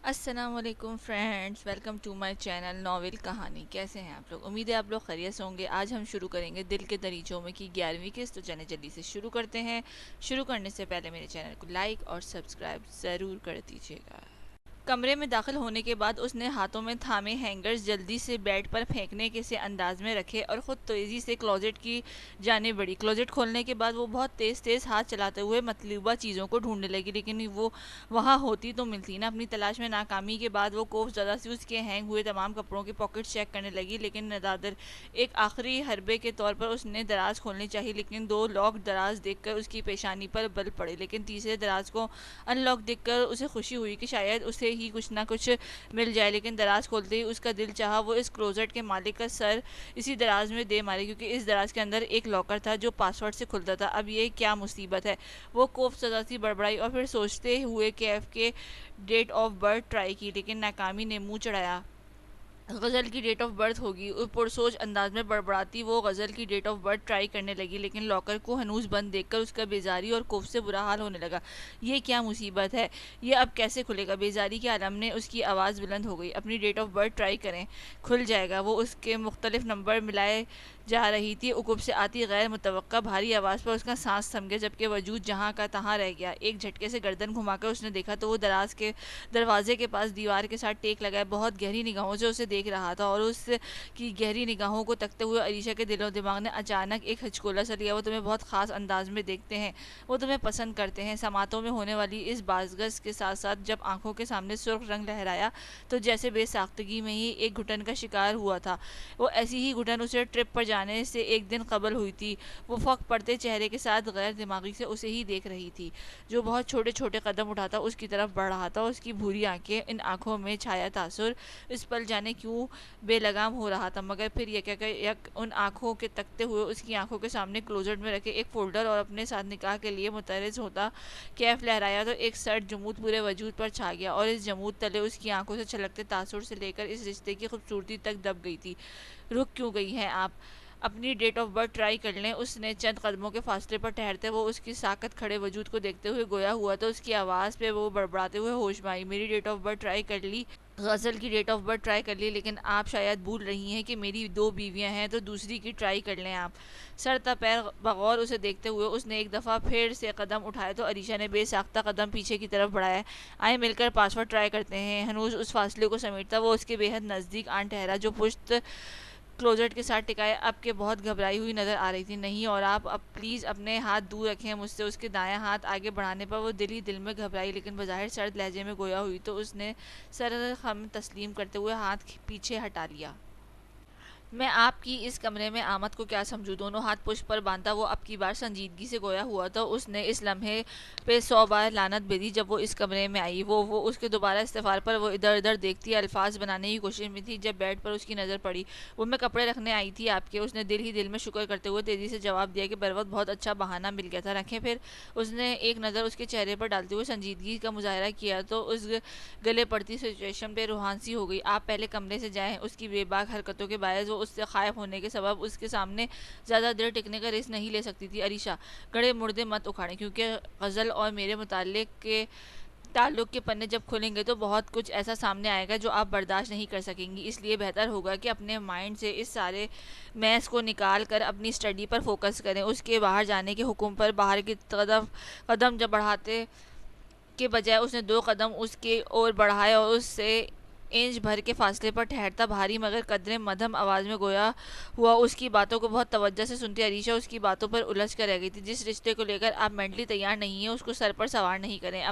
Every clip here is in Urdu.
السلام علیکم friends, welcome to my channel novel کہانی۔ کیسے ہیں آپ لوگ؟ امید ہے آپ لوگ خیریت سے ہوں گے۔ آج ہم شروع کریں گے دل کے دریچوں میں کی 11ویں قسط، تو چلیں جلدی سے شروع کرتے ہیں۔ شروع کرنے سے پہلے میرے چینل کو لائک اور سبسکرائب ضرور کر دیجیے گا۔ کمرے میں داخل ہونے کے بعد اس نے ہاتھوں میں تھامے ہینگرز جلدی سے بیڈ پر پھینکنے کے سے انداز میں رکھے اور خود تیزی سے کلوزٹ کی جانب بڑھی۔ کلوزٹ کھولنے کے بعد وہ بہت تیز تیز ہاتھ چلاتے ہوئے مطلوبہ چیزوں کو ڈھونڈنے لگی، لیکن وہ وہاں ہوتی تو ملتی نہ۔ اپنی تلاش میں ناکامی کے بعد وہ خوف زدہ سی اس کے ہینگ ہوئے تمام کپڑوں کے پاکٹ چیک کرنے لگی، لیکن ندادر ایک آخری حربے کے طور پر اس نے دراز کھولنی چاہی، لیکن دو لاک دراز دیکھ کر اس کی پیشانی پر بل پڑے۔ لیکن تیسرے دراز کو ان لاک دیکھ کر اسے خوشی ہوئی کہ شاید اسے ہی کچھ نہ کچھ مل جائے، لیکن دراز کھولتے ہی اس کا دل چاہا وہ اس کلوزٹ کے مالک کا سر اسی دراز میں دے مارے، کیونکہ اس دراز کے اندر ایک لاکر تھا جو پاسورڈ سے کھلتا تھا۔ اب یہ کیا مصیبت ہے؟ وہ خوف زدہ سی بڑبڑائی اور پھر سوچتے ہوئے کیف کے ڈیٹ آف برتھ ٹرائی کی، لیکن ناکامی نے منہ چڑھایا۔ غزل کی ڈیٹ آف برتھ ہوگی، پرسوچ انداز میں بڑبڑاتی وہ غزل کی ڈیٹ آف برتھ ٹرائی کرنے لگی، لیکن لاکر کو ہنوز بند دیکھ کر اس کا بیزاری اور خوف سے برا حال ہونے لگا۔ یہ کیا مصیبت ہے؟ یہ اب کیسے کھلے گا؟ بیزاری کے عالم نے اس کی آواز بلند ہو گئی۔ اپنی ڈیٹ آف برتھ ٹرائی کریں، کھل جائے گا۔ وہ اس کے مختلف نمبر ملائے جا رہی تھی۔ عقب سے آتی غیر متوقع بھاری آواز پر اس کا سانس تھم گیا، جبکہ وجود جہاں کا تہاں رہ گیا۔ ایک جھٹکے سے گردن گھما کر اس نے دیکھا تو وہ دراز کے دروازے کے پاس دیوار کے ساتھ ٹیک لگائے بہت گہری نگاہوں سے اسے دیکھ رہا تھا، اور اس کی گہری نگاہوں کو تکتے ہوئے علیشا کے دل و دماغ نے اچانک ایک ہچکولہ سا لیا۔ وہ تمہیں بہت خاص انداز میں دیکھتے ہیں، وہ تمہیں پسند کرتے ہیں۔ سماعتوں میں ہونے والی اس بازگشت کے ساتھ ساتھ جب آنکھوں کے سامنے سرخ رنگ لہرایا تو جیسے بے ساختگی میں ہی ایک گھٹن کا شکار ہوا تھا۔ وہ ایسی ہی گھٹن اسے ٹرپ پر جانے سے ایک دن قبل ہوئی تھی۔ وہ فق پڑتے چہرے کے ساتھ غیر دماغی سے اسے ہی دیکھ رہی تھی، جو بہت چھوٹے چھوٹے قدم اٹھاتا اس کی طرف بڑھ رہا تھا۔ اس کی بھوری آنکھیں، ان آنکھوں میں چھایا تاثر اس پل جانے کیوں بے لگام ہو رہا تھا، مگر پھر یک ان آنکھوں کے تکتے ہوئے اس کی آنکھوں کے سامنے کلوزٹ میں رکھے ایک فولڈر اور اپنے ساتھ نکاح کے لیے متعرض ہوتا کیف لہرایا تو ایک سرد جمود پورے وجود پر چھا گیا، اور اس جمود تلے اس کی آنکھوں سے چھلکتے تاثر سے لے کر اس رشتے کی خوبصورتی تک دب گئی تھی۔ رک کیوں گئی ہیں آپ؟ اپنی ڈیٹ آف برتھ ٹرائی کر لیں۔ اس نے چند قدموں کے فاصلے پر ٹھہرتے وہ اس کی ساکت کھڑے وجود کو دیکھتے ہوئے گویا ہوا تو اس کی آواز پہ وہ بڑبڑاتے ہوئے ہوش میں آئی۔ میری ڈیٹ آف برتھ ٹرائی کر لی؟ غزل کی ڈیٹ آف برتھ ٹرائی کر لی، لیکن آپ شاید بھول رہی ہیں کہ میری دو بیویاں ہیں، تو دوسری کی ٹرائی کر لیں آپ۔ سر تا پیر بغور اسے دیکھتے ہوئے اس نے ایک دفعہ پھر سے قدم اٹھائے تو علیشا نے بے ساختہ قدم پیچھے کی طرف بڑھایا۔ آئے مل کر پاسورڈ ٹرائی کرتے ہیں۔ ہنوز اس فاصلے کو سمیٹتا وہ اس کے بے حد نزدیک آن ٹھہرا، جو پشت کلوزٹ کے ساتھ ٹکائے اب کے بہت گھبرائی ہوئی نظر آ رہی تھی۔ نہیں، اور آپ اب پلیز اپنے ہاتھ دور رکھیں مجھ سے۔ اس کے دایاں ہاتھ آگے بڑھانے پر وہ دل ہی دل میں گھبرائی، لیکن بظاہر سرد لہجے میں گویا ہوئی تو اس نے سر خم تسلیم کرتے ہوئے ہاتھ پیچھے ہٹا لیا۔ میں آپ کی اس کمرے میں آمد کو کیا سمجھوں؟ دونوں ہاتھ پشت پر باندھا وہ اب کی بار سنجیدگی سے گویا ہوا تو اس نے اس لمحے پہ 100 بار لعنت بھیجی جب وہ اس کمرے میں آئی۔ وہ اس کے دوبارہ استفار پر وہ ادھر ادھر دیکھتی الفاظ بنانے کی کوشش میں تھی جب بیڈ پر اس کی نظر پڑی۔ وہ میں کپڑے رکھنے آئی تھی آپ کے۔ اس نے دل ہی دل میں شکر کرتے ہوئے تیزی سے جواب دیا کہ بروقت بہت اچھا بہانہ مل گیا تھا، رکھیں پھر۔ اس نے ایک نظر اس کے چہرے پر ڈالتے ہوئے سنجیدگی کا مظاہرہ کیا تو اس گلے پڑتی سچویشن پہ روحان سی ہو گئی۔ آپ پہلے کمرے سے جائیں۔ اس کی بے باک حرکتوں کے باعث وہ اس سے خائف ہونے کے سبب اس کے سامنے زیادہ دیر ٹکنے کا رسک نہیں لے سکتی تھی۔ علیشا، گڑے مردے مت اکھاڑیں، کیونکہ غزل اور میرے تعلق کے پنے جب کھلیں گے تو بہت کچھ ایسا سامنے آئے گا جو آپ برداشت نہیں کر سکیں گی۔ اس لیے بہتر ہوگا کہ اپنے مائنڈ سے اس سارے میس کو نکال کر اپنی اسٹڈی پر فوکس کریں۔ اس کے باہر جانے کے حکم پر باہر کی قدم جب بڑھاتے کے بجائے اس نے 2 قدم اس کے اور بڑھائے اور اس سے انچ بھر کے فاصلے پر ٹھہرتا بھاری مگر قدرے مدھم آواز میں گویا ہوا اس کی باتوں کو بہت توجہ سے سنتی۔ علیشا اس کی باتوں پر الجھ کر رہ گئی تھی۔ جس رشتے کو لے کر آپ مینٹلی تیار نہیں ہیں اس کو سر پر سوار نہیں کریں۔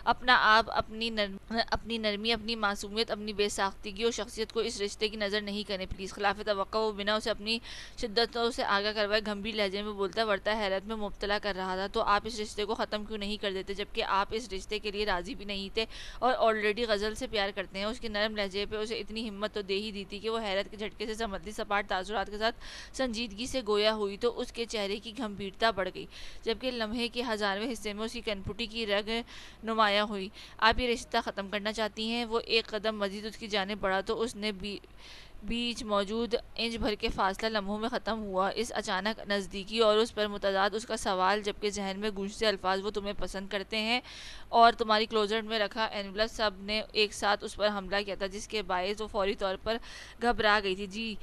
اپنا آپ، اپنی نرمی، اپنی معصومیت، اپنی بے ساختگی اور شخصیت کو اس رشتے کی نظر نہیں کریں پلیز۔ خلاف توقع وہ بنا اسے اپنی شدتوں سے آگاہ کروائے گمبھیر لہجے میں بولتا ورتا حیرت میں مبتلا کر رہا تھا، تو آپ اس رشتے کو ختم کیوں نہیں کر دیتے جبکہ آپ اس رشتے کے لیے راضی بھی نہیں تھے اور آلریڈی غزل سے پیار کرتے ہیں؟ اس کے نرم لہجے پہ اسے اتنی ہمت تو دے ہی دی تھی کہ وہ حیرت کے جھٹکے سے سنبھلتی سپاٹ تاثرات کے ساتھ سنجیدگی سے گویا ہوئی تو اس کے چہرے کی گمبھیرتا بڑھ گئی، جبکہ لمحے کے 1000ویں حصے میں اس کی کنپٹی کی رگ نمایاں ہوئی۔ آپ یہ رشتہ ختم کرنا چاہتی ہیں؟ وہ ایک قدم مزید اس کی جانب بڑھا تو اس نے بیچ موجود انچ بھر کے فاصلہ لمحوں میں ختم ہوا۔ اس اچانک نزدیکی اور اس پر متضاد اس کا سوال، جبکہ ذہن میں گونجتے الفاظ وہ تمہیں پسند کرتے ہیں اور تمہاری کلوزٹ میں رکھا اینولپ، سب نے ایک ساتھ اس پر حملہ کیا تھا، جس کے باعث وہ فوری طور پر گھبرا گئی تھی۔ جی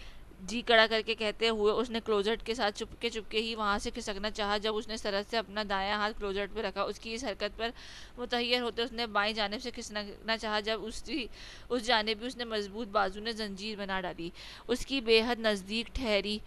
جی کڑا کر کے کہتے ہوئے اس نے کلوزٹ کے ساتھ چپکے ہی وہاں سے کھسکنا چاہا۔ جب اس نے سرعت سے اپنا دایاں ہاتھ کلوزٹ پہ رکھا، اس کی اس حرکت پر متحیر ہوتے اس نے بائیں جانب سے کھسکنا چاہا، جب اس جانب بھی اس نے مضبوط بازو نے زنجیر بنا ڈالی، اس کی بے حد نزدیک ٹھہری۔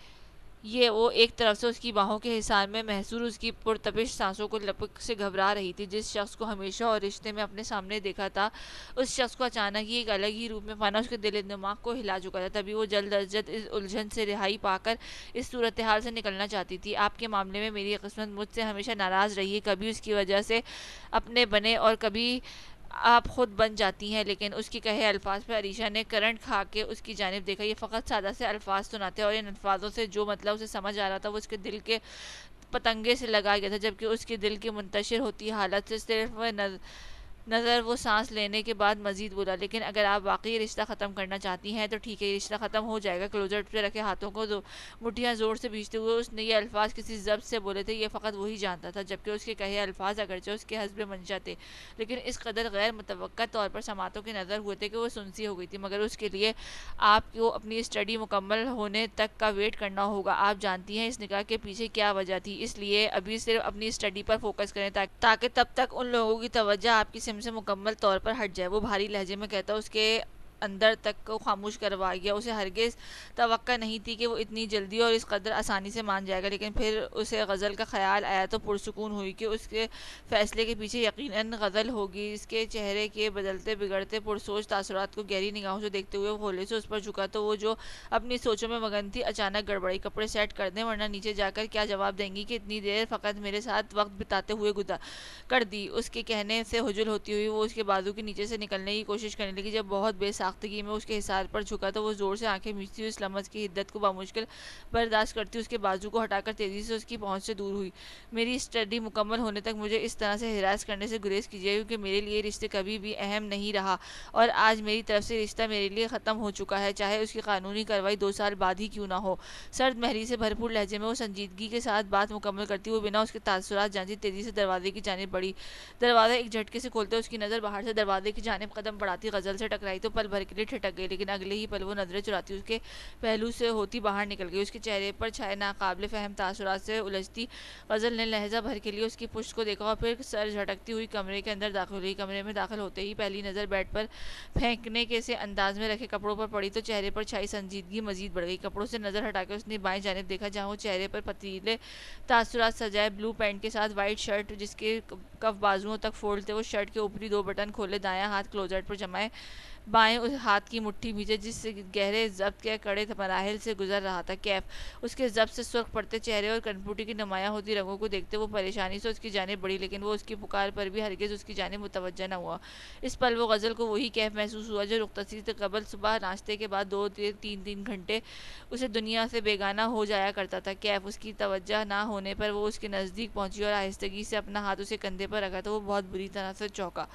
یہ وہ ایک طرف سے اس کی باہوں کے حصار میں محصور اس کی پرتپش سانسوں کو لپک سے گھبرا رہی تھی۔ جس شخص کو ہمیشہ اور رشتے میں اپنے سامنے دیکھا تھا، اس شخص کو اچانک ہی ایک الگ ہی روپ میں پانا اس کے دل دماغ کو ہلا چکا تھا۔ تبھی وہ جلد از جلد اس الجھن سے رہائی پا کر اس صورتحال سے نکلنا چاہتی تھی۔ آپ کے معاملے میں میری قسمت مجھ سے ہمیشہ ناراض رہی ہے، کبھی اس کی وجہ سے اپنے بنے اور کبھی آپ خود بن جاتی ہیں۔ لیکن اس کے کہے الفاظ پہ عریشہ نے کرنٹ کھا کے اس کی جانب دیکھا۔ یہ فقط سادہ سے الفاظ تو نہ تھے، اور ان الفاظوں سے جو مطلب اسے سمجھ آ رہا تھا وہ اس کے دل کے پتنگے سے لگا گیا تھا، جبکہ اس کے دل کی منتشر ہوتی حالت سے صرف نظر وہ سانس لینے کے بعد مزید بولا، لیکن اگر آپ واقعی رشتہ ختم کرنا چاہتی ہیں تو ٹھیک ہے، یہ رشتہ ختم ہو جائے گا۔ کلوزٹ پہ رکھے ہاتھوں کو مٹھیاں زور سے بھیجتے ہوئے اس نے یہ الفاظ کسی ضبط سے بولے تھے، یہ فقط وہی جانتا تھا، جبکہ اس کے کہے الفاظ اگرچہ اس کے حسب منشا تھے، لیکن اس قدر غیر متوقع طور پر سماعتوں کی نظر ہوئے تھے کہ وہ سنسی ہو گئی تھی۔ مگر اس کے لیے آپ کو اپنی اسٹڈی مکمل ہونے تک کا ویٹ کرنا ہوگا۔ آپ جانتی ہیں اس نکاح کے پیچھے کیا وجہ تھی، اس لیے ابھی صرف اپنی اسٹڈی پر فوکس کریں تاکہ تب تک ان لوگوں کی توجہ آپ کی سمت سے مکمل طور پر ہٹ جائے۔ وہ بھاری لہجے میں کہتا اس کے اندر تک کو خاموش کروا گیا۔ اسے ہرگز توقع نہیں تھی کہ وہ اتنی جلدی اور اس قدر آسانی سے مان جائے گا، لیکن پھر اسے غزل کا خیال آیا تو پرسکون ہوئی کہ اس کے فیصلے کے پیچھے یقیناً غزل ہوگی۔ اس کے چہرے کے بدلتے بگڑتے پرسوچ تاثرات کو گہری نگاہوں سے دیکھتے ہوئے وہ کھولے سے اس پر جھکا تو وہ جو اپنی سوچوں میں مگن تھی اچانک گڑبڑائی۔ کپڑے سیٹ کر دیں ورنہ نیچے جا کر کیا جواب دیں گی کہ اتنی دیر فقط میرے ساتھ وقت بتاتے ہوئے کر دی۔ اس کے کہنے سے ہجل ہوتی ہوئی وہ اس کے بازو کے نیچے سے نکلنے کی کوشش کرنے لگی۔ جب بہت بے ساختگی میں اس کے حصار پر جھکا تو وہ زور سے آنکھیں میچتی ہوئی اس لمس کی حدت کو بمشکل برداشت کرتی اس کے بازو کو ہٹا کر تیزی سے اس کی پہنچ سے دور ہوئی۔ میری اسٹڈی مکمل ہونے تک مجھے اس طرح سے ہراس کرنے سے گریز کیجیے، کیونکہ میرے لیے رشتے کبھی بھی اہم نہیں رہا، اور آج میری طرف سے رشتہ میرے لیے ختم ہو چکا ہے، چاہے اس کی قانونی کارروائی 2 سال بعد ہی کیوں نہ ہو۔ سرد مہری سے بھرپور لہجے میں وہ سنجیدگی کے ساتھ بات مکمل کرتی ہوئی بنا اس کے تاثرات جانتی تیزی سے دروازے کی جانب بڑھی۔ دروازہ ایک جھٹکے سے کھولتے اس کی نظر باہر سے دروازے کی جانب قدم بڑھاتی غزل سے ٹکرائی تو پل بھر کے لیے ٹھٹک گئی، لیکن اگلے ہی پل وہ نظریں چراتی اس کے پہلو سے ہوتی باہر نکل گئی۔ اس کے چہرے پر چھائے ناقابل فہم تاثرات سے الجھتی غزل نے لہجہ بھر کے لیے اس کی پشت کو دیکھا اور پھر سر جھٹکتی ہوئی کمرے کے اندر داخل ہوئی۔ کمرے میں داخل ہوتے ہی پہلی نظر بیڈ پر پھینکنے کے سے انداز میں رکھے کپڑوں پر پڑی تو چہرے پر چھائی سنجیدگی مزید بڑھ گئی۔ کپڑوں سے نظر ہٹا کے اس نے بائیں جانب دیکھا، جہاں وہ چہرے پر پتیلے تاثرات سجائے بلو پینٹ کے ساتھ وائٹ شرٹ جس کے کف بازوؤں تک فولڈ تھے، وہ شرٹ کے اوپری 2 بٹن کھولے دایاں ہاتھ کلوزٹ پر جمائے بائیں اس ہاتھ کی مٹھی بھیجے جس سے گہرے ضبط کے کڑے مراحل سے گزر رہا تھا۔ کیف اس کے ضبط سے سرخ پڑتے چہرے اور کنپوٹی کی نمایاں ہوتی رنگوں کو دیکھتے وہ پریشانی سے اس کی جانب بڑھی، لیکن وہ اس کی پکار پر بھی ہرگز اس کی جانب متوجہ نہ ہوا۔ اس پل وہ غزل کو وہی کیف محسوس ہوا جو رخصتی سے قبل صبح ناشتے کے بعد 2-3 گھنٹے اسے دنیا سے بیگانہ ہو جایا کرتا تھا۔ کیف اس کی توجہ نہ ہونے پر وہ اس کے نزدیک پہنچی اور آہستگی سے اپنا ہاتھ اسے کندھے پر رکھا تو وہ بہت بری طرح سے چونکا۔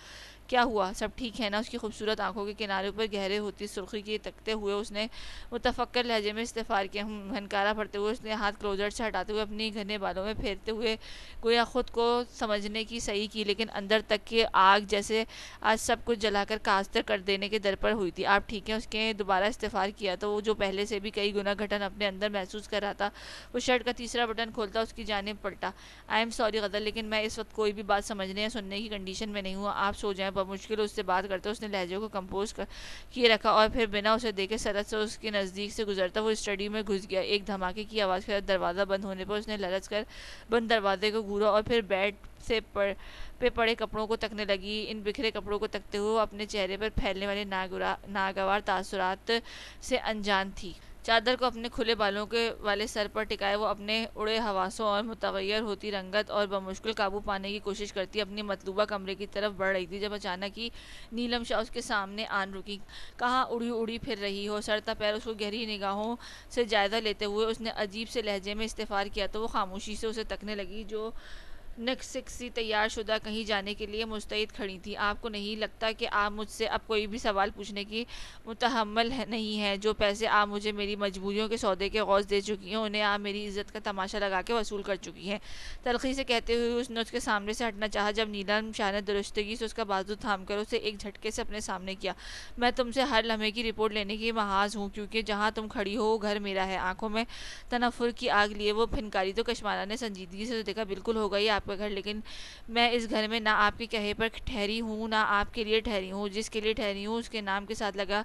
کیا ہوا، سب ٹھیک ہے نا؟ اس کی خوبصورت آنکھوں کے کناروں پر گہرے ہوتی سرخی کی تکتے ہوئے اس نے متفکر لہجے میں استفسار کیا۔ ہنکارا بھرتے ہوئے اس نے ہاتھ کلوزٹ سے ہٹاتے ہوئے اپنی گھنے بالوں میں پھیرتے ہوئے گویا خود کو سمجھنے کی صحیح کی، لیکن اندر تک کی آگ جیسے آج سب کچھ جلا کر کاستر کر دینے کے در پر ہوئی تھی۔ آپ ٹھیک ہیں؟ اس کے دوبارہ استفسار کیا تو وہ جو پہلے سے بھی کئی گنا گھٹن اپنے اندر محسوس کر رہا تھا، وہ شرٹ کا تیسرا بٹن کھولتا اس کی جانب پلٹا۔ آئی ایم سوری غزل، لیکن میں اس وقت کوئی بھی بات سمجھنے یا سننے کی کنڈیشن میں نہیں ہوں، آپ سو جائیں۔ بمشکل اس سے بات کرتے اس نے لہجے کو کمپوز کیے رکھا اور پھر بنا اسے دیکھے سرعت سے اس کے نزدیک سے گزرتا وہ اسٹڈی میں گھس گیا۔ ایک دھماکے کی آواز کے ساتھ دروازہ بند ہونے پر اس نے لرز کر بند دروازے کو گھورا اور پھر بیڈ سے پہ پڑے کپڑوں کو تکنے لگی۔ ان بکھرے کپڑوں کو تکتے ہوئے وہ اپنے چہرے پر پھیلنے والے ناگوار تاثرات سے انجان تھی۔ چادر کو اپنے کھلے بالوں کے والے سر پر ٹکائے وہ اپنے اڑے حواسوں اور متغیر ہوتی رنگت اور بمشکل قابو پانے کی کوشش کرتی اپنی مطلوبہ کمرے کی طرف بڑھ رہی تھی، جب اچانک ہی نیلم شاہ اس کے سامنے آن رکی۔ کہاں اڑی پھر رہی ہو؟ سر تا پیر اس کو گہری نگاہوں سے جائزہ لیتے ہوئے اس نے عجیب سے لہجے میں استفسار کیا تو وہ خاموشی سے اسے تکنے لگی۔ جو نکسکسی تیار شدہ کہیں جانے کے لیے مستعد کھڑی تھیں۔ آپ کو نہیں لگتا کہ آپ مجھ سے اب کوئی بھی سوال پوچھنے کی متحمل نہیں ہیں؟ جو پیسے آپ مجھے میری مجبوریوں کے سودے کے غوث دے چکی ہیں، انہیں آپ میری عزت کا تماشا لگا کے وصول کر چکی ہیں۔ تلخی سے کہتے ہوئے اس نے اس کے سامنے سے ہٹنا چاہا، جب نیلم شاہ نے درستگی سے اس کا بازو تھام کر اسے ایک جھٹکے سے اپنے سامنے کیا۔ میں تم سے ہر لمحے کی رپورٹ لینے کی محاذ ہوں، کیونکہ جہاں تم کھڑی ہو وہ گھر میرا ہے۔ آنکھوں میں تنفر کی آگ لیے وہ پھنکاری تو کشمالہ نے سنجیدگی سے دیکھا۔ بالکل ہوگا یہ آپ کا گھر، لیکن میں اس گھر میں نہ آپ کے کہے پر ٹھہری ہوں نہ آپ کے لیے ٹھہری ہوں۔ جس کے لیے ٹھہری ہوں اس کے نام کے ساتھ لگا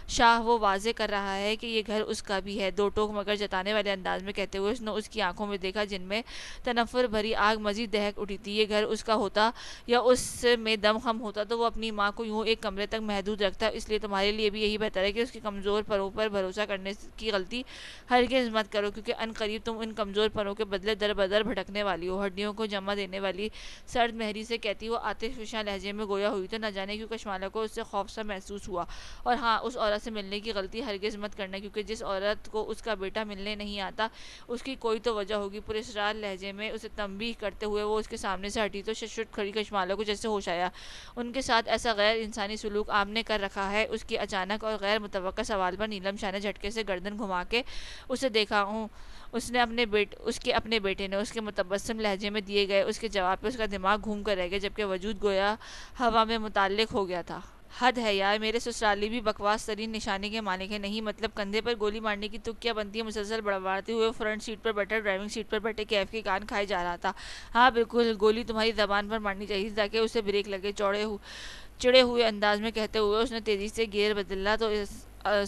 شاہ وہ واضح کر رہا ہے کہ یہ گھر اس کا بھی ہے۔ دو ٹوک مگر جتانے والے انداز میں کہتے ہوئے اس نے اس کی آنکھوں میں دیکھا، جن میں تنفر بھری آگ مزید دہک اٹھی تھی۔ یہ گھر اس کا ہوتا یا اس میں دم خم ہوتا تو وہ اپنی ماں کو یوں ایک کمرے تک محدود رکھتا۔ اس لیے تمہارے لیے بھی یہی بہتر ہے کہ اس کے کمزور پروں پر بھروسہ کرنے کی غلطی ہرگز مت کرو، کیونکہ ان قریب تم ان کمزور پروں کے بدلے در بدر بھٹکنے والی ہو۔ ہڈیوں کو جمع دینے والی سرد مہری سے کہتی وہ آتش فشاں لہجے میں گویا ہوئی تو نہ جانے کیوں کشمالہ کو اس سے خوف سا محسوس ہوا۔ اور ہاں، اس عورت سے ملنے کی غلطی ہرگز مت کرنا، کیونکہ جس عورت کو اس کا بیٹا ملنے نہیں آتا اس کی کوئی تو وجہ ہوگی۔ پراسرار لہجے میں اسے تنبیہ کرتے ہوئے وہ اس کے سامنے سے ہٹی تو شٹ کھڑی کشمالہ کو جیسے ہوش آیا۔ ان کے ساتھ ایسا غیر انسانی سلوک آپ نے کر رکھا ہے؟ اس کی اچانک اور غیر متوقع سوال پر نیلم شاہ نے جھٹکے سے گردن گھما کے اسے دیکھا۔ اس کے اپنے بیٹے نے اس کے متبسم لہجے میں دیے گئے اس کے جواب پہ اس کا دماغ گھوم کر رہ گیا، جبکہ وجود گویا ہوا میں متعلق ہو گیا تھا۔ حد ہے یار، میرے سسرالی بھی بکواس ترین نشانی کے مالک ہیں۔ نہیں مطلب کندھے پر گولی مارنے کی تک کیا بنتی ہے؟ مسلسل بڑبڑاتے ہوئے فرنٹ سیٹ پر بیٹھا ڈرائیونگ سیٹ پر بیٹھے کیف کے کان کھائے جا رہا تھا۔ ہاں بالکل، گولی تمہاری زبان پر مارنی چاہیے تاکہ اسے بریک لگے۔ چڑے ہوئے انداز میں کہتے ہوئے اس نے تیزی سے گیئر بدلا تو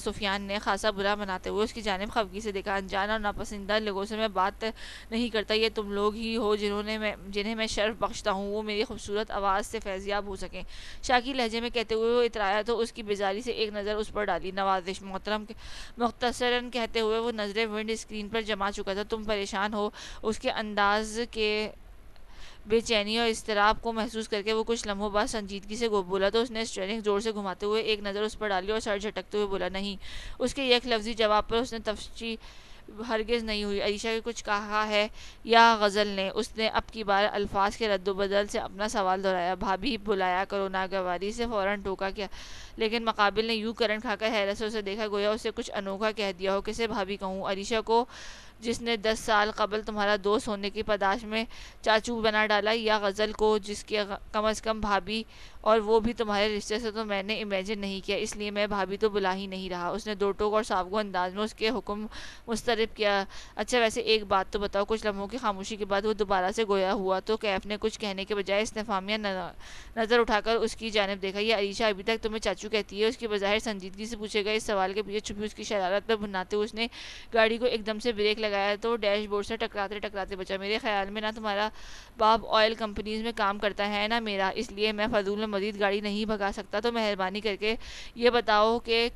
سفیان نے خاصا برا مناتے ہوئے اس کی جانب خفگی سے دیکھا۔ انجان اور ناپسندیدہ لوگوں سے میں بات نہیں کرتا، یہ تم لوگ ہی ہو جنہیں میں شرف بخشتا ہوں وہ میری خوبصورت آواز سے فیضیاب ہو سکیں۔ شاکی لہجے میں کہتے ہوئے وہ اترایا تو اس کی بیزاری سے ایک نظر اس پر ڈالی۔ نوازش محترم مختصراً کہتے ہوئے وہ نظریں ونڈ اسکرین پر جما چکا تھا۔ تم پریشان ہو؟ اس کے انداز کے بے چینی اور اضطراب کو محسوس کر کے وہ کچھ لمحوں بعد سنجیدگی سے بولا تو اس نے اسٹیئرنگ زور سے گھماتے ہوئے ایک نظر اس پر ڈالی اور سر جھٹکتے ہوئے بولا نہیں۔ اس کے یک لفظی جواب پر اس نے تفصیل ہرگز نہیں ہوئی۔ عریشہ نے کچھ کہا ہے یا غزل نے؟ اس نے اب کی بار الفاظ کے رد و بدل سے اپنا سوال دہرایا۔ بھابھی بلایا کرو، ناگواری سے فوراً ٹوکا کیا، لیکن مقابل نے یوں کرن کھا کر حیرت سے اسے دیکھا گویا اسے کچھ انوکھا کہہ دیا ہو۔ کسے بھابھی کہوں؟ عریشہ کو جس نے 10 سال قبل تمہارا دوست ہونے کی پاداش میں چاچو بنا ڈالا، یا غزل کو جس کے کم از کم بھابھی اور وہ بھی تمہارے رشتے سے تو میں نے امیجن نہیں کیا، اس لیے میں بھابھی تو بلا ہی نہیں رہا۔ اس نے دو ٹوک اور صافگو انداز میں اس کے حکم مسترب کیا۔ اچھا ویسے ایک بات تو بتاؤ۔ کچھ لمحوں کی خاموشی کے بعد وہ دوبارہ سے گویا ہوا تو کیف نے کچھ کہنے کے بجائے استفہامیہ نظر اٹھا کر اس کی جانب دیکھا۔ یہ عریشہ ابھی تک تمہیں چاچو کہتی ہے؟ اس کی بظاہر سنجیدگی سے پوچھے گئے اس سوال کے پیچھے چھپی اس کی شرارت پر بھناتے ہوئے اس نے گاڑی کو ایک دم سے بریک لگایا تو ڈیش بورڈ سے ٹکراتے بچا۔ میرے خیال میں نہ تمہارا باپ آئل کمپنیز میں کام کرتا ہے نہ میرا، اس لیے میں فضول میں مزید گاڑی نہیں بھگا سکتا۔ تو مہربانی کر کے یہ بتاؤ کہ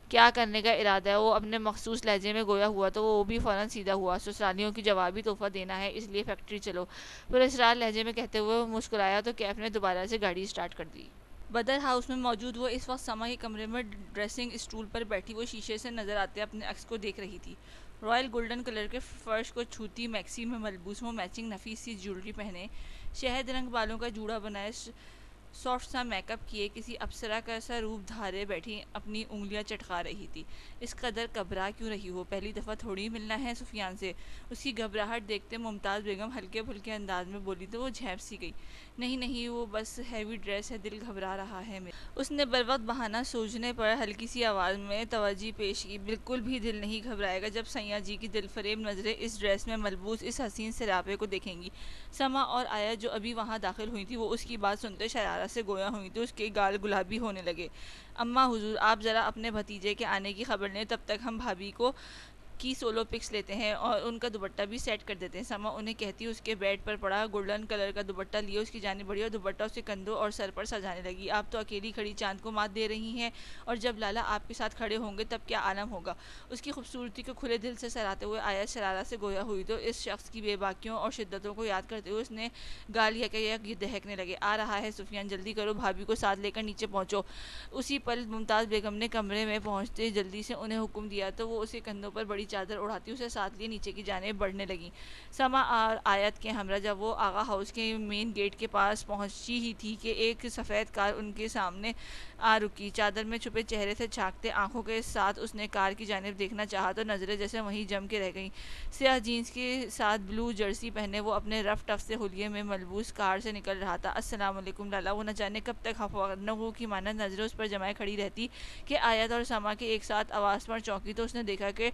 کیا کرنے کا ارادہ ہے؟ وہ اپنے مخصوص لہجے میں گویا ہوا تو وہ بھی فوراً سیدھا ہوا۔ سسرالیوں کی جوابی تحفہ دینا ہے، اس لیے فیکٹری چلو۔ پراسرار لہجے میں کہتے ہوئے وہ مسکرایا تو کیف نے دوبارہ سے گاڑی سٹارٹ کر دی۔ بدر ہاؤس میں موجود وہ اس وقت سما کے کمرے میں ڈریسنگ اسٹول پر بیٹھی وہ شیشے سے نظر آتے اپنے عکس کو دیکھ رہی تھی۔ رائل گولڈن کلر کے فرش کو چھوتی میکسی میں ملبوس، وہ میچنگ نفیس سی جیولری پہنے، شہد رنگ بالوں کا جوڑا بنائے، سافٹ سا میک اپ کیے کسی اپسرا کا سا روپ دھارے بیٹھی اپنی انگلیاں چٹکا رہی تھی۔ اس قدر گھبرا کیوں رہی ہو؟ پہلی دفعہ تھوڑی ملنا ہے سفیان سے؟ اس کی گھبراہٹ دیکھتے ممتاز بیگم ہلکے پھلکے انداز میں بولی تو وہ جھیپ سی گئی۔ نہیں وہ بس ہیوی ڈریس ہے، دل گھبرا رہا ہے میرا۔ اس نے بروقت بہانہ سوچنے پر ہلکی سی آواز میں توجہ پیش کی۔ بالکل بھی دل نہیں گھبرائے گا جب سیاں جی کی دل فریب نظریں اس ڈریس میں ملبوس اس حسین سراپے کو دیکھیں گی۔ سما اور آیا جو ابھی وہاں داخل ہوئی تھی وہ اس کی بات سنتے شرارت سے گویا ہوئی تو اس کے گال گلابی ہونے لگے۔ اماں حضور، آپ ذرا اپنے بھتیجے کے آنے کی خبر لیں، تب تک ہم بھابھی کی سولو پکس لیتے ہیں اور ان کا دوپٹہ بھی سیٹ کر دیتے ہیں۔ سما انہیں کہتی اس کے بیڈ پر پڑا گولڈن کلر کا دوپٹہ لیے اس کی جانب بڑھی اور دوپٹہ اس کے کندھوں اور سر پر سجانے لگی۔ آپ تو اکیلی کھڑی چاند کو مات دے رہی ہیں، اور جب لالا آپ کے ساتھ کھڑے ہوں گے تب کیا عالم ہوگا۔ اس کی خوبصورتی کو کھلے دل سے سراہتے ہوئے آیا شرارت سے گویا ہوئی تو اس شخص کی بے باکیوں اور شدتوں کو یاد کرتے ہوئے اس نے گال یک دہکنے لگے۔ آ رہا ہے سفیان، جلدی کرو، بھابھی کو ساتھ لے کر نیچے پہنچو۔ اسی پل ممتاز بیگم نے کمرے میں پہنچتے جلدی سے انہیں حکم دیا تو وہ اس کے کندھوں پر بڑی والی چادر اڑاتی اسے ساتھ لیے نیچے کی جانب بڑھنے لگیں۔ سما اور آیت کے ہمراہ جب وہ آغا ہاؤس کے مین گیٹ کے پاس پہنچی ہی تھی کہ ایک سفید کار ان کے سامنے آ رکی۔ چادر میں چھپے چہرے سے جھانکتے آنکھوں کے ساتھ اس نے کار کی جانب دیکھنا چاہا تو نظریں جیسے وہیں جم کے رہ گئیں۔ سیاہ جینس کے ساتھ بلو جرسی پہنے وہ اپنے رف ٹف سے حلیے میں ملبوس کار سے نکل رہا تھا۔ السلام علیکم لالا۔ وہ نہ جانے کب تک خفنگوں کی مانند نظریں اس پر جمائے کھڑی رہتی کہ آیت اور سما کے ایک ساتھ آواز پر چونکی تو اس نے دیکھا کہ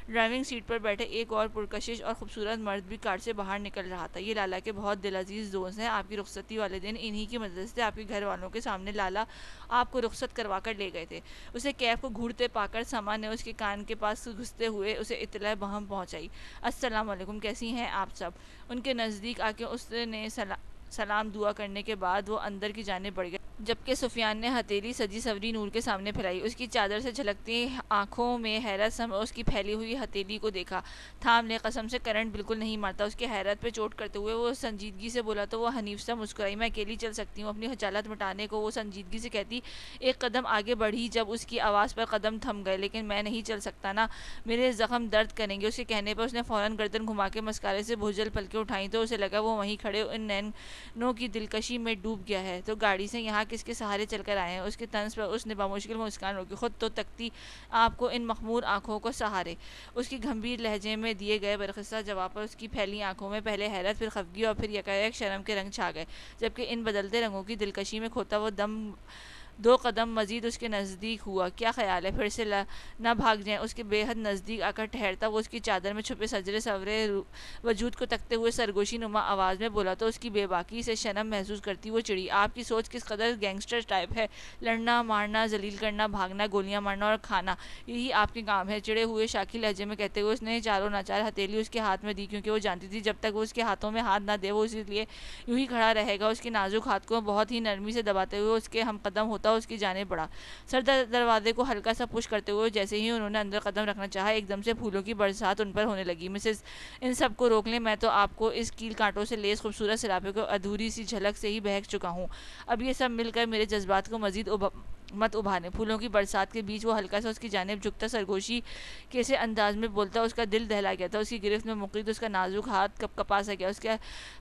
ڈرائیونگ سیٹ پر بیٹھے ایک اور پرکشش اور خوبصورت مرد بھی کار سے باہر نکل رہا تھا۔ یہ لالا کے بہت دل عزیز دوست ہیں۔ آپ کی رخصتی والے دن انہی کی مدد سے آپ کے گھر والوں کے سامنے لالا آپ کو رخصت کروا کر لے گئے تھے۔ اسے کیف کو گھورتے پا کر سما نے اس کے کان کے پاس گھستے ہوئے اسے اطلاع بہم پہنچائی۔ السلام علیکم، کیسی ہیں آپ سب؟ ان کے نزدیک آ کے اس نے سلام دعا کرنے کے بعد وہ اندر کی جانب بڑھ گیا، جبکہ سفیان نے ہتھیلی سجی سوری نور کے سامنے پھیلائی۔ اس کی چادر سے جھلکتی آنکھوں میں حیرت سم اس کی پھیلی ہوئی ہتھیلی کو دیکھا۔ تھام لے، قسم سے کرنٹ بالکل نہیں مارتا۔ اس کے حیرت پہ چوٹ کرتے ہوئے وہ سنجیدگی سے بولا تو وہ حنیف سا مسکرائی۔ میں اکیلی چل سکتی ہوں۔ اپنی خجالت مٹانے کو وہ سنجیدگی سے کہتی ایک قدم آگے بڑھی جب اس کی آواز پر قدم تھم گئے۔ لیکن میں نہیں چل سکتا نا، میرے زخم درد کریں گے۔ اس کے کہنے پر اس نے فوراً گردن گھما کے مسکارے سے بھوجل پلکیں اٹھائیں تو اسے لگا وہ وہیں کھڑے ان نینوں کی دلکشی میں ڈوب گیا ہے۔ تو گاڑی سے یہاں کس کے سہارے چل کر آئے ہیں؟ اس کے طنز پر اس نے بمشکل مسکان روکی۔ خود تو تکتی آپ کو ان مخمور آنکھوں کو سہارے۔ اس کی گھمبیر لہجے میں دیے گئے برقصہ جواب پر اس کی پھیلی آنکھوں میں پہلے حیرت، پھر خفگی اور پھر یکایک شرم کے رنگ چھا گئے، جبکہ ان بدلتے رنگوں کی دلکشی میں کھوتا وہ دو قدم مزید اس کے نزدیک ہوا۔ کیا خیال ہے پھر سے نہ بھاگ جائیں؟ اس کے بے حد نزدیک آ کر ٹھہرتا وہ اس کی چادر میں چھپے سجرے سورے وجود کو تکتے ہوئے سرگوشی نما آواز میں بولا تو اس کی بے باکی سے شرم محسوس کرتی وہ چڑی۔ آپ کی سوچ کس قدر گینگسٹر ٹائپ ہے، لڑنا مارنا، ذلیل کرنا، بھاگنا، گولیاں مارنا اور کھانا، یہی آپ کے کام ہے۔ چڑے ہوئے شاخی لہجے میں کہتے ہوئے اس نے چاروں ناچار ہتھیلی اس کے ہاتھ میں دی، کیونکہ وہ جانتی تھی جب تک وہ اس کے ہاتھوں میں ہاتھ نہ دے وہ اسی لیے یوں ہی کھڑا رہے گا۔ اس کے نازک ہاتھ کو بہت ہی نرمی سے دباتے ہوئے اس کے ہم قدم ہوتا اس کی جانب بڑھا۔ سردر دروازے کو ہلکا سا پش کرتے ہوئے جیسے ہی انہوں نے اندر قدم رکھنا چاہا، ایک دم سے پھولوں کی برسات ان پر ہونے لگی۔ مسز، ان سب کو روک لیں، میں تو آپ کو اس کیل کانٹوں سے لیس خوبصورت سراپے کو ادھوری سی جھلک سے ہی بہک چکا ہوں۔ اب یہ سب مل کر میرے جذبات کو مزید مت ابھاریں۔ پھولوں کی برسات کے بیچ وہ ہلکا سا اس کی جانب جھکتا، سرگوشی کے سے انداز میں بولتا۔ اس کا دل دہلا گیا تھا۔ اس کی گرفت میں مقید اس کا نازک ہاتھ کپ کپا سا گیا۔ اس کے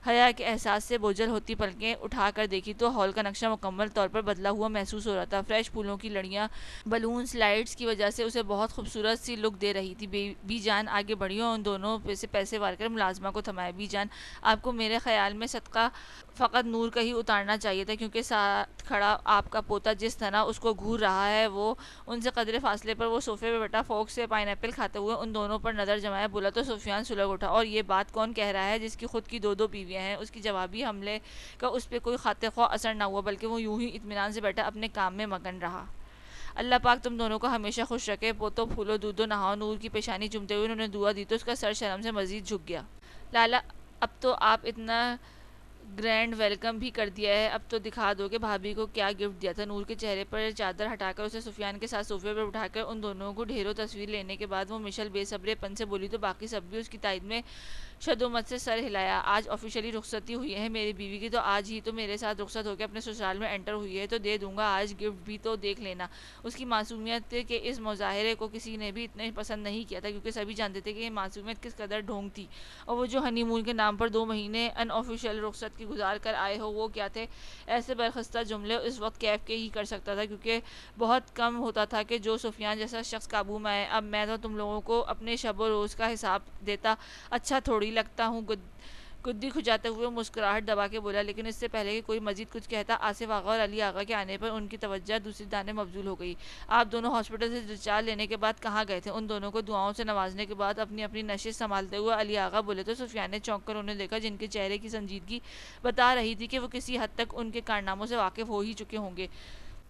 حیا کے احساس سے بوجھل ہوتی پلکیں اٹھا کر دیکھی تو ہال کا نقشہ مکمل طور پر بدلا ہوا محسوس ہو رہا تھا۔ فریش پھولوں کی لڑیاں بلونز لائٹس کی وجہ سے اسے بہت خوبصورت سی لک دے رہی تھی۔ بی جان آگے بڑھی اور ان دونوں سے پیسے وار کر ملازمہ کو تھمایا۔ بی جان، آپ کو میرے خیال میں صدقہ فقط نور کا ہی اتارنا چاہیے تھا، کیونکہ ساتھ کھڑا آپ کا پوتا جس طرح اس کو گھور رہا ہے وہ ان سے قدرے فاصلے پر وہ صوفے پہ بیٹھا فوک سے پائن ایپل کھاتے ہوئے ان دونوں پر نظر جمائے بولا تو سفیان سلگ اٹھا۔ اور یہ بات کون کہہ رہا ہے جس کی خود کی دو بیویاں ہیں؟ اس کی جوابی حملے کا اس پہ کوئی خاطر خواہ اثر نہ ہوا، بلکہ وہ یوں ہی اطمینان سے بیٹھا اپنے کام میں مگن رہا۔ اللہ پاک تم دونوں کو ہمیشہ خوش رکھے۔ پوتو پھولو دودھو نہاؤ۔ نور کی پیشانی چومتے ہوئے انہوں نے دعا دی تو اس کا سر شرم سے مزید جھک گیا۔ لالا، اب تو آپ اتنا گرینڈ ویلکم بھی کر دیا ہے، اب تو دکھا دو کہ بھابھی کو کیا گفٹ دیا تھا۔ نور کے چہرے پر چادر ہٹا کر اسے سفیان کے ساتھ صوفے پر اٹھا کر ان دونوں کو ڈھیروں تصویر لینے کے بعد وہ مشل بے صبرے پن سے بولی تو باقی سب بھی اس کی تائید میں شد و مت سے سر ہلایا۔ آج آفیشلی رخصتی ہوئی ہے میری بیوی کی، تو آج ہی تو میرے ساتھ رخصت ہو کے اپنے سسرال میں انٹر ہوئی ہے، تو دے دوں گا آج گفٹ بھی، تو دیکھ لینا۔ اس کی معصومیت کے اس مظاہرے کو کسی نے بھی اتنے پسند نہیں کیا تھا، کیونکہ سبھی جانتے تھے کہ یہ معصومیت کس قدر ڈھونگ تھی، اور وہ جو ہنی مون کے نام پر 2 مہینے ان آفیشیل رخصت کی گزار کر آئے ہو وہ کیا تھے۔ ایسے برخستہ جملے اس وقت کیف کے ہی کر سکتا تھا، کیونکہ بہت کم ہوتا تھا کہ جو سفیان جیسا شخص قابو میں آئے۔ اب میں تو تم لوگوں کو اپنے شب و روز کا حساب دیتا اچھا تھوڑی لگتا ہوں۔ گدی کھجاتے ہوئے مسکراہٹ دبا کے بولا، لیکن اس سے پہلے کہ کوئی مزید کچھ کہتا آصف آغا اور علی آغا کے آنے پر ان کی توجہ دوسری جانب مبذول ہو گئی۔ آپ دونوں ہاسپٹل سے ڈسچارج لینے کے بعد کہاں گئے تھے؟ ان دونوں کو دعاؤں سے نوازنے کے بعد اپنی اپنی نشست سنبھالتے ہوئے علی آغا بولے تو سفیان نے چونک کر انہیں دیکھا، جن کے چہرے کی سنجیدگی بتا رہی تھی کہ وہ کسی حد تک ان کے کارناموں سے واقف ہو ہی چکے ہوں گے۔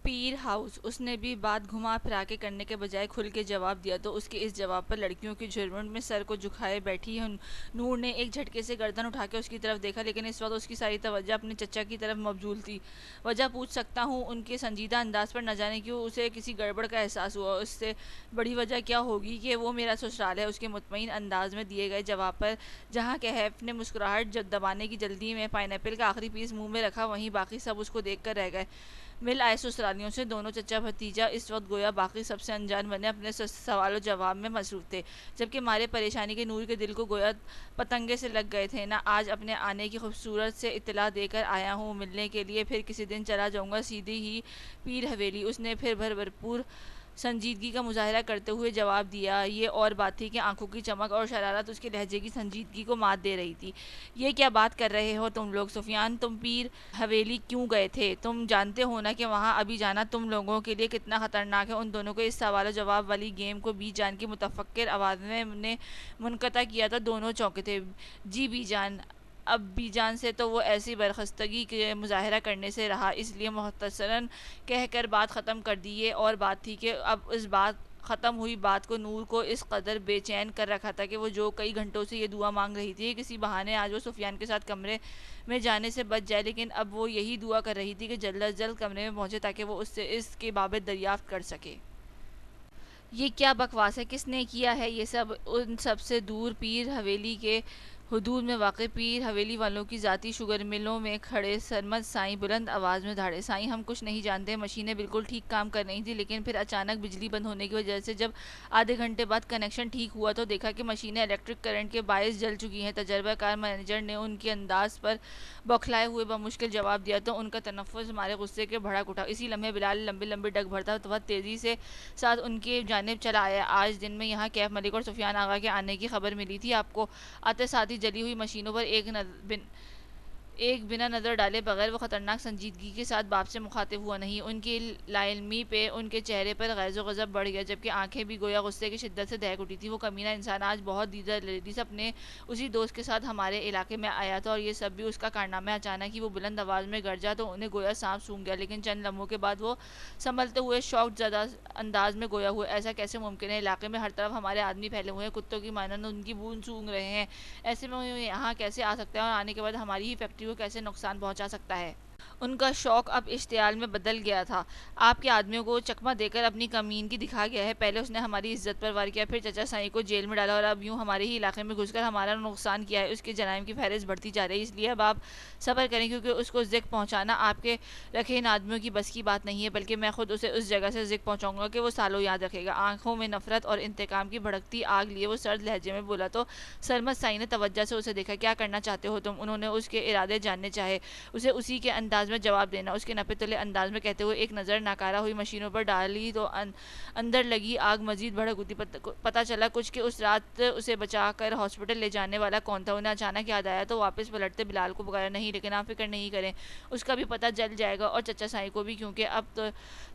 پیر ہاؤس۔ اس نے بھی بات گھما پھرا کے کرنے کے بجائے کھل کے جواب دیا تو اس کے اس جواب پر لڑکیوں کی جھرمٹ میں سر کو جھکائے بیٹھی نور نے ایک جھٹکے سے گردن اٹھا کے اس کی طرف دیکھا، لیکن اس وقت اس کی ساری توجہ اپنے چچا کی طرف مبذول تھی۔ وجہ پوچھ سکتا ہوں؟ ان کے سنجیدہ انداز پر نہ جانے کیوں اسے کسی گڑبڑ کا احساس ہوا۔ اس سے بڑی وجہ کیا ہوگی کہ وہ میرا سسرال ہے؟ اس کے مطمئن انداز میں دیے گئے جواب پر جہاں کیف نے مسکراہٹ دبانے کی جلدی میں پائن ایپل کا آخری پیس منہ میں رکھا، وہیں باقی سب اس کو دیکھ کر رہ گئے۔ مل آئے سسرالیوں سے دونوں چچا بھتیجا اس وقت گویا باقی سب سے انجان بنے اپنے سوال و جواب میں مصروف تھے، جبکہ مارے پریشانی کے نور کے دل کو گویا پتنگے سے لگ گئے تھے۔ نہ آج اپنے آنے کی خوبصورت سے اطلاع دے کر آیا ہوں ملنے کے لیے، پھر کسی دن چلا جاؤں گا سیدھی ہی پیر حویلی، اس نے پھر بھرپور سنجیدگی کا مظاہرہ کرتے ہوئے جواب دیا۔ یہ اور بات تھی کہ آنکھوں کی چمک اور شرارت اس کے لہجے کی سنجیدگی کو مات دے رہی تھی۔ یہ کیا بات کر رہے ہو تم لوگ سفیان؟ تم پیر حویلی کیوں گئے تھے؟ تم جانتے ہو نا کہ وہاں ابھی جانا تم لوگوں کے لیے کتنا خطرناک ہے۔ ان دونوں کو اس سوال و جواب والی گیم کو بی جان کی متفکر آواز میں نے منقطع کیا تو دونوں چونکے تھے۔ جی بی جان۔ اب بی جان سے تو وہ ایسی برخستگی کے مظاہرہ کرنے سے رہا، اس لیے مختصراً کہہ کر بات ختم کر دی۔ یہ اور بات تھی کہ اب اس بات ختم ہوئی بات کو نور کو اس قدر بے چین کر رکھا تھا کہ وہ جو کئی گھنٹوں سے یہ دعا مانگ رہی تھی کسی بہانے آج وہ سفیان کے ساتھ کمرے میں جانے سے بچ جائے، لیکن اب وہ یہی دعا کر رہی تھی کہ جلد از جلد کمرے میں پہنچے تاکہ وہ اس سے اس کے بابت دریافت کر سکے۔ یہ کیا بکواس ہے؟ کس نے کیا ہے یہ سب؟ ان سب سے دور پیر حویلی کے حدود میں واقع پیر حویلی والوں کی ذاتی شوگر ملوں میں کھڑے سرمد سائیں بلند آواز میں دھاڑے۔ سائیں ہم کچھ نہیں جانتے، مشینیں بالکل ٹھیک کام کر رہی تھیں، لیکن پھر اچانک بجلی بند ہونے کی وجہ سے جب آدھے گھنٹے بعد کنیکشن ٹھیک ہوا تو دیکھا کہ مشینیں الیکٹرک کرنٹ کے باعث جل چکی ہیں۔ تجربہ کار مینیجر نے ان کے انداز پر بوکھلائے ہوئے بمشکل جواب دیا تو ان کا تنفس ہمارے غصے کے بھڑک اٹھا۔ اسی لمحے بلال لمبے لمبے ڈگ بھرتا بہت تیزی سے ساتھ ان کی جانب چلا آیا۔ آج دن میں یہاں کیف ملک اور سفیان آغا کے آنے کی خبر ملی تھی آپ کو؟ آتے ساتھ ہی جلی ہوئی مشینوں پر ایک بنا نظر ڈالے بغیر وہ خطرناک سنجیدگی کے ساتھ باپ سے مخاطب ہوا۔ نہیں، ان کی لا علمی پہ ان کے چہرے پر غیظ و غضب بڑھ گیا، جبکہ آنکھیں بھی گویا غصے کی شدت سے دہک اٹھی تھی۔ وہ کمینہ انسان آج بہت دیدہ لیڈیز اپنے اسی دوست کے ساتھ ہمارے علاقے میں آیا تھا، اور یہ سب بھی اس کا کارنامہ ہے۔ اچانک ہی وہ بلند آواز میں گرجا تو انہیں گویا سانپ سونگھ گیا، لیکن چند لمحوں کے بعد وہ سنبھلتے ہوئے شوق زدہ انداز میں گویا ہوئے۔ ایسا کیسے ممکن ہے؟ علاقے میں ہر طرف ہمارے آدمی پھیلے ہوئے ہیں، کتوں کی مانند ان کی بون سونگھ رہے ہیں، ایسے میں وہ یہاں کیسے آ سکتا ہے اور آنے کے بعد ہماری ہی فیکٹری کو کیسے نقصان پہنچا سکتا ہے؟ ان کا شوق اب اشتعال میں بدل گیا تھا۔ آپ کے آدمیوں کو چکمہ دے کر اپنی کمینگی دکھا گیا ہے۔ پہلے اس نے ہماری عزت پر وار کیا، پھر چچا سائیں کو جیل میں ڈالا، اور اب یوں ہمارے ہی علاقے میں گھس کر ہمارا نقصان کیا ہے۔ اس کے جرائم کی فہرست بڑھتی جا رہی ہے، اس لیے اب آپ صبر کریں، کیونکہ اس کو زک پہنچانا آپ کے رکھے ان آدمیوں کی بس کی بات نہیں ہے، بلکہ میں خود اسے اس جگہ سے زک پہنچاؤں گا کہ وہ سالوں یاد رکھے گا۔ آنکھوں میں نفرت اور انتقام کی بھڑکتی آگ لیے وہ سرد لہجے میں بولا تو سرمد سائیں نے توجہ سے اسے دیکھا۔ کیا کرنا چاہتے ہو تم؟ انہوں نے اس کے ارادے جاننے چاہے۔ اسے اسی کے انداز میں جواب دینا، اس کے نپے تلے انداز میں کہتے ہوئے ایک نظر ناکارہ ہوئی مشینوں پر ڈالی تو اندر لگی آگ مزید بھڑک اٹھی۔ پتہ چلا کچھ کہ اس رات اسے بچا کر ہاسپٹل لے جانے والا کون تھا۔ انہیں اچانک یاد آیا تو واپس پلٹتے بلال کو پکارا۔ نہیں، لیکن آپ فکر نہیں کریں، اس کا بھی پتہ چل جائے گا، اور چچا سائیں کو بھی، کیونکہ اب تو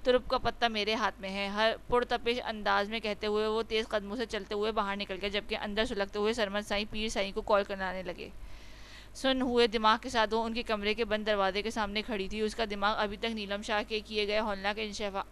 ترپ کا پتہ میرے ہاتھ میں ہے۔ ہر پرتپش انداز میں کہتے ہوئے وہ تیز قدموں سے چلتے ہوئے باہر نکل گیا، جبکہ اندر سلگتے ہوئے سرمد سائیں پیر سائیں کو کال کرنے لگے۔ سن ہوئے دماغ کے ساتھ وہ ان کے کمرے کے بند دروازے کے سامنے کھڑی تھی۔ اس کا دماغ ابھی تک نیلم شاہ کے کیے گئے ہولناک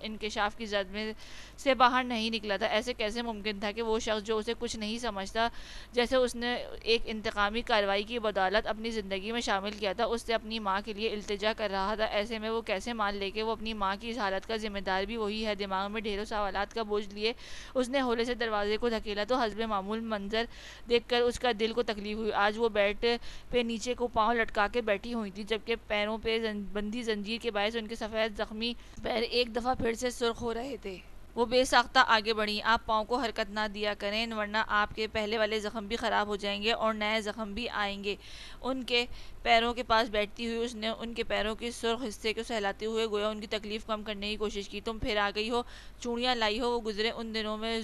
انکشاف کی زد میں سے باہر نہیں نکلا تھا۔ ایسے کیسے ممکن تھا کہ وہ شخص جو اسے کچھ نہیں سمجھتا، جیسے اس نے ایک انتقامی کارروائی کی بدولت اپنی زندگی میں شامل کیا تھا، اس سے اپنی ماں کے لیے التجا کر رہا تھا، ایسے میں وہ کیسے مان لے کہ وہ اپنی ماں کی اس حالت کا ذمہ دار بھی وہی ہے؟ دماغ میں ڈھیروں سوالات کا بوجھ لیے اس نے ہولے سے دروازے کو دھکیلا تو حسب معمول منظر دیکھ کر اس کا دل کو تکلیف ہوئی۔ آج وہ بیڈ پہ نیچے کو پاؤں لٹکا کے بیٹھی ہوئی تھی، جبکہ پیروں پہ بندھی زنجیر کے باعث ان کے سفید زخمی پیر ایک دفعہ پھر سے سرخ ہو رہے تھے۔ وہ بے ساختہ آگے بڑھی۔ آپ پاؤں کو حرکت نہ دیا کریں، ورنہ آپ کے پہلے والے زخم بھی خراب ہو جائیں گے اور نئے زخم بھی آئیں گے۔ ان کے پیروں کے پاس بیٹھتی ہوئی اس نے ان کے پیروں کے سرخ حصے کو سہلاتے ہوئے گویا ان کی تکلیف کم کرنے کی کوشش کی۔ تم پھر آ گئی ہو، چوڑیاں لائی ہو؟ وہ گزرے ان دنوں میں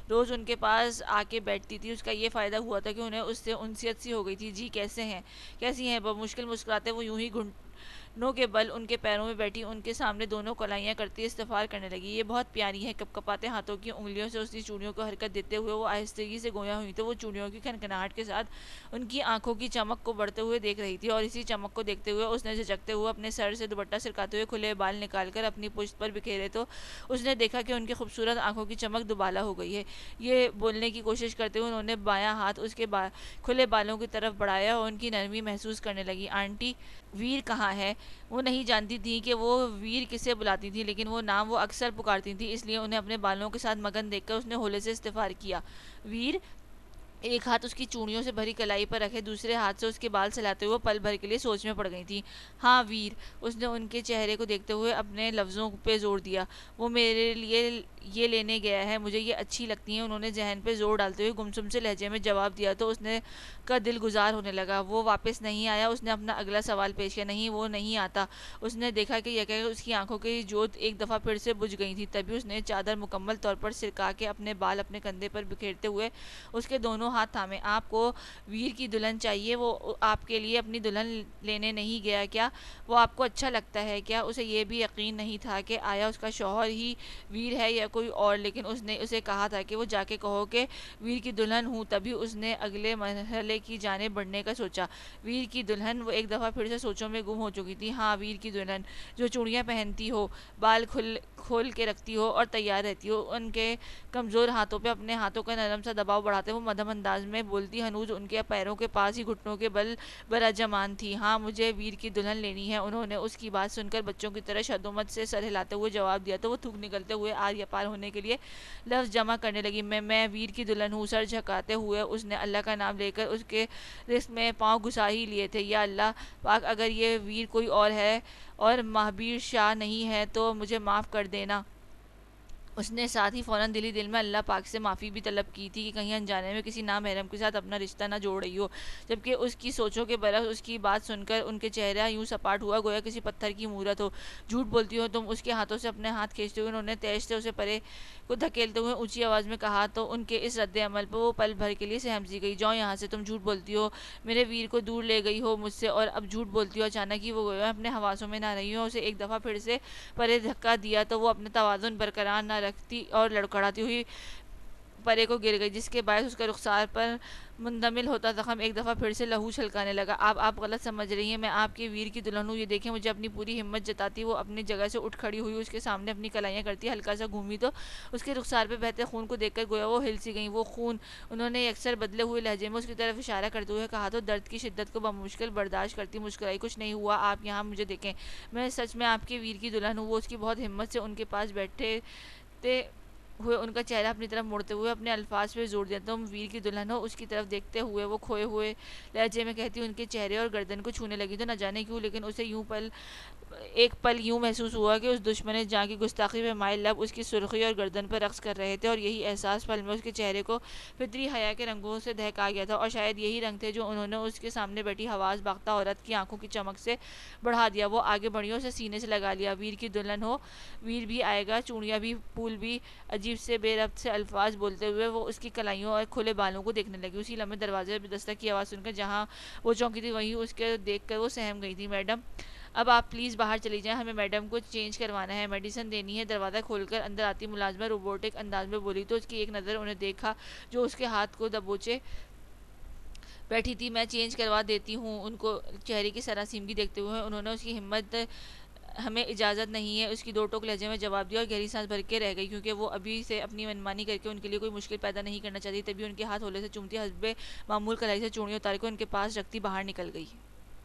روز ان کے پاس آ کے بیٹھتی تھی۔ اس کا یہ فائدہ ہوا تھا کہ انہیں اس سے انسیت سی ہو گئی تھی۔ جی کیسی ہیں؟ بمشکل مسکراتے وہ یوں ہی گھٹنوں کے بل ان کے پیروں میں بیٹھی ان کے سامنے دونوں کلائیاں کرتی استغفار کرنے لگی۔ یہ بہت پیاری ہے۔ کپکپاتے ہاتھوں کی انگلیوں سے اس کی چوڑیوں کو حرکت دیتے ہوئے وہ آہستگی سے گویا ہوئی تو وہ چوڑیوں کی کھنکھناہٹ کے ساتھ ان کی آنکھوں کی چمک کو بڑھتے ہوئے دیکھ رہی تھی، اور اسی چمک کو دیکھتے ہوئے اس نے جھجکتے ہوئے اپنے سر سے دوپٹہ سرکاتے ہوئے کھلے بال نکال کر اپنی پشت پر بکھیرے تو اس نے دیکھا کہ ان کی خوبصورت آنکھوں کی چمک دوبالا ہو گئی ہے۔ یہ بولنے کی کوشش کرتے ہوئے انہوں نے بایاں ہاتھ اس کے کھلے بالوں کی طرف بڑھایا اور ان کی نرمی محسوس کرنے لگی۔ آنٹی ویر کہاں ہے؟ وہ نہیں جانتی تھی کہ وہ ویر کسے بلاتی تھی، لیکن وہ نام وہ اکثر پکارتی تھی، اس لیے انہیں اپنے بالوں کے ساتھ مگن دیکھ کر اس نے ہولے سے استغفار کیا۔ ویر؟ ایک ہاتھ اس کی چوڑیوں سے بھری کلائی پر رکھے دوسرے ہاتھ سے اس کے بال سلاتے ہوئے پل بھر کے لیے سوچ میں پڑ گئی تھی۔ ہاں ویر، اس نے ان کے چہرے کو دیکھتے ہوئے اپنے لفظوں پہ زور دیا، وہ میرے لیے یہ لینے گیا ہے، مجھے یہ اچھی لگتی ہیں، انہوں نے ذہن پہ زور ڈالتے ہوئے گمسم سے لہجے میں جواب دیا تو اس نے کا دل گزار ہونے لگا۔ وہ واپس نہیں آیا؟ اس نے اپنا اگلا سوال پیش کیا۔ نہیں، وہ نہیں آتا۔ اس نے دیکھا کہ یکا اس کی آنکھوں کی جوت ایک دفعہ پھر سے بجھ گئی تھی، تبھی اس نے چادر مکمل طور پر سرکا کے اپنے بال اپنے کندھے پر بکھیرتے ہوئے اس کے دونوں ہاتھ تھامے۔ آپ کو ویر کی دلہن چاہیے؟ وہ آپ کے لیے اپنی دلہن لینے نہیں گیا کیا؟ وہ آپ کو اچھا لگتا ہے کیا؟ اسے یہ بھی یقین نہیں تھا کہ آیا اس کا شوہر ہی ویر ہے یا کوئی اور، لیکن اس نے اسے کہا تھا کہ وہ جا کے کہو کہ ویر کی دلہن ہوں۔ تبھی اس نے اگلے مرحلے کی جانب بڑھنے کا سوچا۔ ویر کی دلہن؟ وہ ایک دفعہ پھر سے سوچوں میں گم ہو چکی تھی۔ ہاں، ویر کی دلہن، جو چوڑیاں پہنتی ہو، بال کھول کے رکھتی ہو اور تیار رہتی ہو، ان کے کمزور ہاتھوں پہ اپنے ہاتھوں کا نرم سا دباؤ بڑھاتے وہ مدھم انداز میں بولتی، ہنوز ان کے پیروں کے پاس ہی گھٹنوں کے بل براجمان تھی۔ ہاں، مجھے ویر کی دلہن لینی ہے۔ انہوں نے اس کی بات سن کر بچوں کی طرح شدومت سے سر ہلاتے ہوئے جواب دیا تو وہ تھوک نکلتے ہوئے آر یا پار ہونے کے لیے لفظ جمع کرنے لگی۔ میں ویر کی دلہن ہوں۔ سر جھکاتے ہوئے اس نے اللہ کا نام لے کر اس کے رزق میں پاؤں گھسا ہی لیے تھے۔ یا اللہ پاک، اگر یہ ویر کوئی اور ہے اور مہابیر شاہ نہیں ہے تو مجھے معاف کر دینا۔ اس نے ساتھ ہی فوراً دل میں اللہ پاک سے معافی بھی طلب کی تھی کہ کہیں انجانے میں کسی نامحرم کے ساتھ اپنا رشتہ نہ جوڑ رہی ہو، جبکہ اس کی سوچوں کے برعکس اس کی بات سن کر ان کے چہرہ یوں سپاٹ ہوا گویا کسی پتھر کی مورت ہو۔ جھوٹ بولتی ہو تم؟ اس کے ہاتھوں سے اپنے ہاتھ کھینچتے ہوئے انہوں نے تیش سے اسے پرے کو دھکیلتے ہوئے اونچی آواز میں کہا تو ان کے اس رد عمل پہ وہ پل بھر کے لیے سہم سی گئی۔ جاؤ یہاں سے، تم جھوٹ بولتی ہو، میرے ویر کو دور لے گئی ہو مجھ سے اور اب جھوٹ بولتی ہو۔ اچانک ہی وہ گویا اپنے حواسوں میں نہ رہی ہو، اسے ایک دفعہ پھر سے پرے دھکا دیا تو وہ اپنا توازن برقرار نہ رکھتی اور لڑکھڑاتی ہوئی پرے کو گر گئی، جس کے باعث اس کا رخسار پر مندمل ہوتا زخم ایک دفعہ پھر سے لہو چھلکانے لگا۔ آپ غلط سمجھ رہی ہیں، میں آپ کے ویر کی دلہن ہوں۔ یہ دیکھیں، مجھے اپنی پوری ہمت جتاتی وہ اپنی جگہ سے اٹھ کھڑی ہوئی، اس کے سامنے اپنی کلائیاں کرتی ہلکا سا گھومی تو اس کے رخسار پہ بہتے خون کو دیکھ کر گویا وہ ہل سی گئی۔ وہ خون؟ انہوں نے یکسر بدلے ہوئے لہجے میں اس کی طرف اشارہ کرتے ہوئے کہا تو درد کی شدت کو بمشکل برداشت کرتی مسکرائی۔ کچھ نہیں ہوا، آپ یہاں مجھے دیکھیں، میں سچ میں آپ کے ویر کی دلہن ہوں۔ وہ اس کی بہت ہمت سے ان کے پاس بیٹھے تے ہوئے ان کا چہرہ اپنی طرف موڑتے ہوئے اپنے الفاظ پہ زور دیا، تم ویر کی دلہن ہو؟ اس کی طرف دیکھتے ہوئے وہ کھوئے ہوئے لہجے میں کہتی، ان کے چہرے اور گردن کو چھونے لگی تو نہ جانے کیوں لیکن اسے ایک پل یوں محسوس ہوا کہ اس دشمن جاں کی گستاخی پہ مائل لب اس کی سرخی اور گردن پر رقص کر رہے تھے، اور یہی احساس پل میں اس کے چہرے کو فطری حیا کے رنگوں سے دہکا گیا تھا، اور شاید یہی رنگ تھے جو انہوں نے اس کے سامنے بیٹھی حواس باختہ عورت کی آنکھوں کی چمک سے بڑھا دیا۔ وہ آگے بڑھی، اسے سینے سے لگا لیا۔ ویر کی دلہن ہو؟ ویر بھی آئے گا، چوڑیاں بھی، پھول بھی؟ عجیب سے بے ربط سے الفاظ بولتے ہوئے وہ اس کی کلائیوں اور کھلے بالوں کو دیکھنے لگی۔ اسی لمحے دروازے پہ دستک کی آواز سن کر جہاں وہ چونکی تھی وہیں اس کے دیکھ کر وہ سہم گئی تھی۔ میڈم، اب آپ پلیز باہر چلی جائیں، ہمیں میڈم کو چینج کروانا ہے، میڈیسن دینی ہے۔ دروازہ کھول کر اندر آتی ملازمہ روبوٹک انداز میں بولی تو اس کی ایک نظر انہیں دیکھا جو اس کے ہاتھ کو دبوچے بیٹھی تھی۔ میں چینج کروا دیتی ہوں، ان کو چہرے کی سراسیمگی دیکھتے ہوئے انہوں نے اس کی ہمت ہمیں اجازت نہیں ہے، اس کی دو ٹوک لہجے میں جواب دیا اور گہری سانس بھر کے رہ گئی کیونکہ وہ ابھی سے اپنی منمانی کر کے ان کے لیے کوئی مشکل پیدا نہیں کرنا چاہتی۔ تبھی ان کے ہاتھ ہولے سے چومتی حسب معمول کلائی سے چوڑیاں اتار کے ان کے پاس رکھتی باہر نکل گئی۔